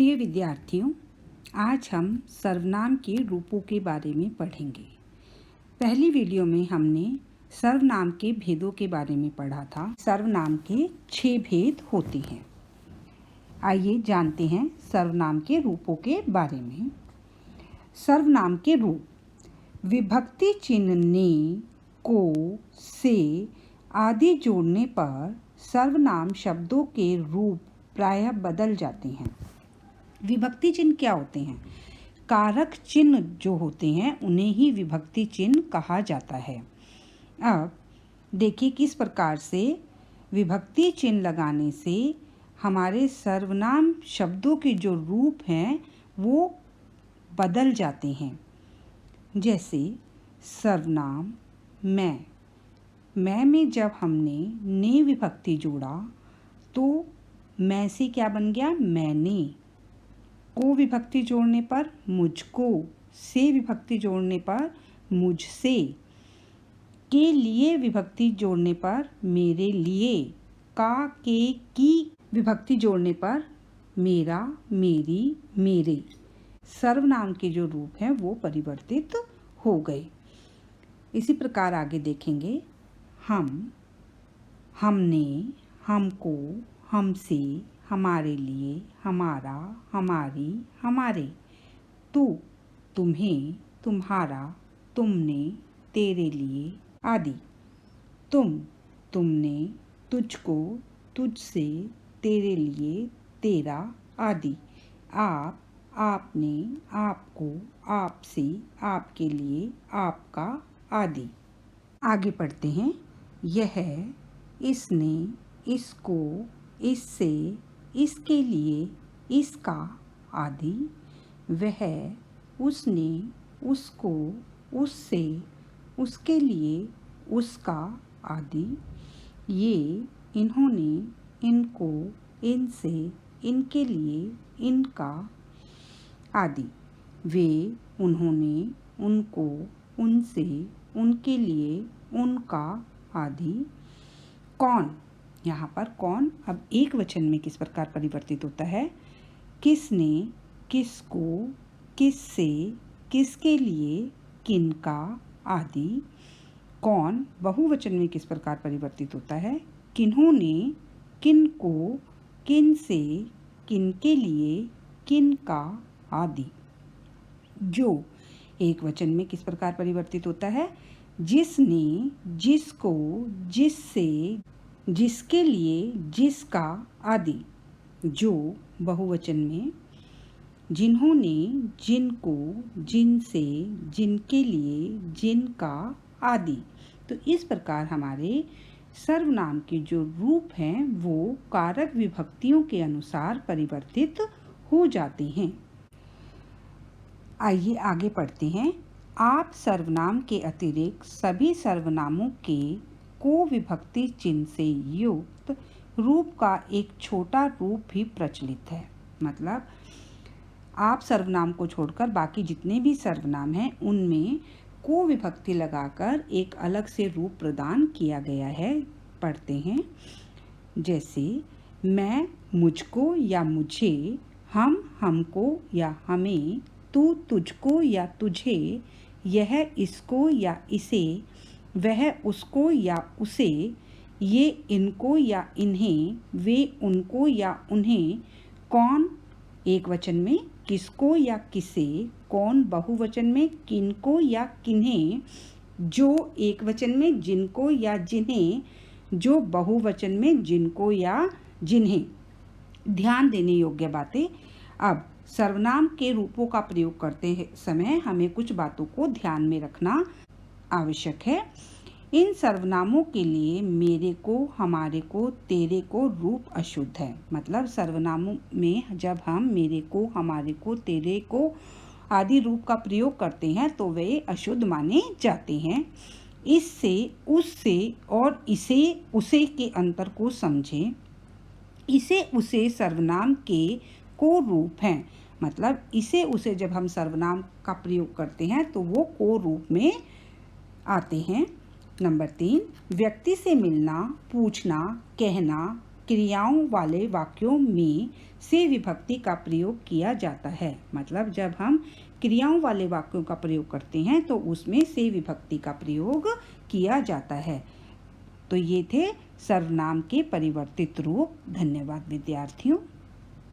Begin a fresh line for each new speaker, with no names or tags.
प्रिय विद्यार्थियों, आज हम सर्वनाम के रूपों के बारे में पढ़ेंगे। पहली वीडियो में हमने सर्वनाम के भेदों के बारे में पढ़ा था। सर्वनाम के 6 भेद होते हैं। आइए जानते हैं सर्वनाम के रूपों के बारे में। सर्वनाम के रूप: विभक्ति चिन्ह ने, को, से आदि जोड़ने पर सर्वनाम शब्दों के रूप प्रायः बदल जाते हैं। विभक्ति चिन्ह क्या होते हैं? कारक चिन्ह जो होते हैं उन्हें ही विभक्ति चिन्ह कहा जाता है। अब देखिए किस प्रकार से विभक्ति चिन्ह लगाने से हमारे सर्वनाम शब्दों के जो रूप हैं वो बदल जाते हैं। जैसे सर्वनाम मैं में जब हमने ने विभक्ति जोड़ा तो मैं से क्या बन गया? मैंने। को विभक्ति जोड़ने पर मुझको, से विभक्ति जोड़ने पर मुझसे, के लिए विभक्ति जोड़ने पर मेरे लिए, का, के, की विभक्ति जोड़ने पर मेरा, मेरी, मेरे। सर्वनाम के जो रूप हैं वो परिवर्तित हो गए। इसी प्रकार आगे देखेंगे हम, हमने, हमको, हमसे, हमारे लिए, हमारा, हमारी, हमारे, तू, तुम्हें, तुम्हारा, तुमने, तेरे लिए आदि। तुम, तुमने, तुझको, तुझसे, तेरे लिए, तेरा आदि। आप, आपने, आपको, आपसे, आपके लिए, आपका आदि। आगे पढ़ते हैं। यह, इसने, इसको, इससे, इसके लिए, इसका आदि। वह, उसने, उसको, उससे, उसके लिए, उसका आदि। ये, इन्होंने, इनको, इनसे, इनके लिए, इनका आदि। वे, उन्होंने, उनको, उनसे, उनके लिए, उनका आदि। कौन, यहाँ पर कौन अब एक वचन में किस प्रकार परिवर्तित होता है? किसने, किसको, किससे, किसके लिए, किनका आदि। कौन बहुवचन में किस प्रकार परिवर्तित होता है? किन्होंने, किनको, किनसे, किनके लिए, किनका आदि। जो एक वचन में किस प्रकार परिवर्तित होता है? जिसने, जिसको, जिससे, जिसके लिए, जिसका आदि। जो बहुवचन में जिन्होंने, जिनको, जिनसे, जिनके लिए, जिनका आदि। तो इस प्रकार हमारे सर्वनाम के जो रूप हैं वो कारक विभक्तियों के अनुसार परिवर्तित हो जाते हैं। आइए आगे पढ़ते हैं। आप सर्वनाम के अतिरिक्त सभी सर्वनामों के को विभक्ति चिन्ह से युक्त रूप का एक छोटा रूप भी प्रचलित है। मतलब आप सर्वनाम को छोड़कर बाकी जितने भी सर्वनाम हैं उनमें को विभक्ति लगाकर एक अलग से रूप प्रदान किया गया है। पढ़ते हैं। जैसे मैं, मुझको या मुझे, हम, हमको या हमें, तू, तुझको या तुझे, यह, इसको या इसे, वह, उसको या उसे, ये, इनको या इन्हें, वे, उनको या उन्हें। कौन एक वचन में किसको या किसे, कौन बहुवचन में किनको या किन्हें, जो एक वचन में जिनको या जिन्हें, जो बहुवचन में जिनको या जिन्हें। ध्यान देने योग्य बातें। अब सर्वनाम के रूपों का प्रयोग करते समय हमें कुछ बातों को ध्यान में रखना आवश्यक है। इन सर्वनामों के लिए मेरे को, हमारे को, तेरे को रूप अशुद्ध है। मतलब सर्वनामों में जब हम मेरे को, हमारे को, तेरे को आदि रूप का प्रयोग करते हैं तो वे अशुद्ध माने जाते हैं। इससे, उससे और इसे, उसे के अंतर को समझें। इसे, उसे सर्वनाम के को रूप हैं। मतलब इसे, उसे जब हम सर्वनाम का प्रयोग करते हैं तो वो को रूप में आते हैं। नंबर 3, व्यक्ति से मिलना, पूछना, कहना, क्रियाओं वाले वाक्यों में से विभक्ति का प्रयोग किया जाता है। मतलब जब हम क्रियाओं वाले वाक्यों का प्रयोग करते हैं तो उसमें से विभक्ति का प्रयोग किया जाता है। तो ये थे सर्वनाम के परिवर्तित रूप। धन्यवाद विद्यार्थियों।